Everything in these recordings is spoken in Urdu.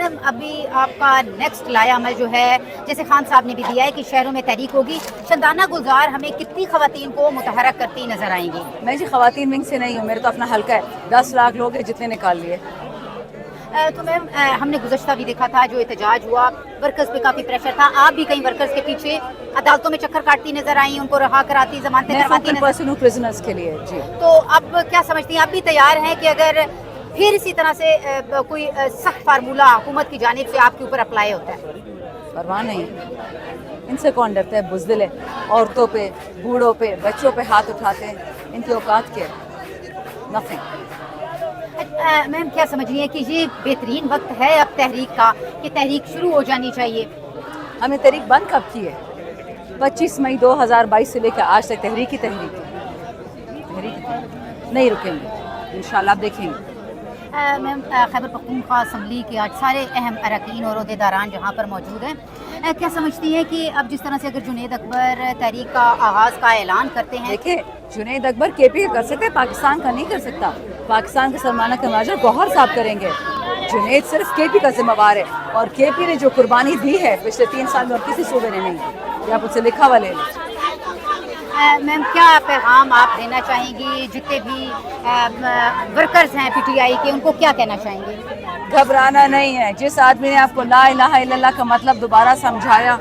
میڈم ابھی آپ کا نیکسٹ لایا عمل جو ہے جیسے خان صاحب نے بھی دیا ہے کہ شہروں میں تحریک ہوگی، شندانہ گلزار ہمیں کتنی خواتین کو متحرک کرتی نظر آئیں گی؟ میں جی خواتین ونگ سے نہیں ہوں، میرے تو اپنا حلقہ ہے، 10 لاکھ لوگ ہیں جتنے نکال لیے۔ تو میم ہم نے گزشتہ بھی دیکھا تھا جو احتجاج ہوا، ورکرز پہ کافی پریشر تھا، آپ بھی کئی ورکرز کے پیچھے عدالتوں میں چکر کاٹتی نظر آئیں، ان کو رہا کراتی، ضمانتیں میں کرواتی فوکل نظر، پرسن ہوں پرزنرز کے لیے جی۔ تو اب کیا سمجھتی ہیں، اب بھی تیار ہیں کہ اگر پھر اسی طرح سے کوئی سخت فارمولہ حکومت کی جانب سے آپ کے اوپر اپلائی ہوتا ہے؟ پرواہ نہیں، ان سے کون ڈرتا ہے، بزدل ہے، عورتوں پہ، بوڑھوں پہ، بچوں پہ ہاتھ اٹھاتے ہیں، ان کی اوقات کیا ہے؟ نتھنگ۔ میم کیا سمجھ رہی ہیں کہ یہ بہترین وقت ہے اب تحریک کا کہ تحریک شروع ہو جانی چاہیے؟ ہمیں تحریک بند کب کی ہے؟ 25 مئی 2022 سے لے کے آج تک تحریک ہی تحریک ہے، تحریک نہیں رکیں گے انشاءاللہ، آپ دیکھیں گے۔ میم خیبر پختونخوا اسمبلی کے آج سارے اہم اراکین اور عہدیداران جہاں پر موجود ہیں، کیا سمجھتی ہیں کہ اب جس طرح سے اگر جنید اکبر تحریک کا آغاز کا اعلان کرتے ہیں؟ دیکھیں، جنید اکبر کے پی کا کر سکتے ہیں، پاکستان کا نہیں کر سکتا، پاکستان کے سرمانہ کا ماجر گوہر صاحب کریں گے، جنید صرف کے پی کا ذمہ وار ہے، اور کے پی نے جو قربانی دی ہے پچھلے 3 سال میں اور کسی صوبے نے نہیں، یہ آپ اس سے لکھا ہوا لے لیں۔ میم کیا پیغام آپ دینا چاہیں گی جتنے بھی ورکرز ہیں پی ٹی آئی کے، ان کو کیا کہنا چاہیں گے؟ گھبرانا نہیں ہے، جس آدمی نے آپ کو لا الہ الا اللہ کا مطلب دوبارہ سمجھایا،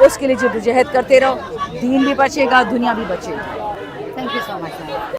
اس کے لیے جدوجہد کرتے رہو، دین بھی بچے گا، دنیا بھی بچے گی۔ Thank you so much ma'am.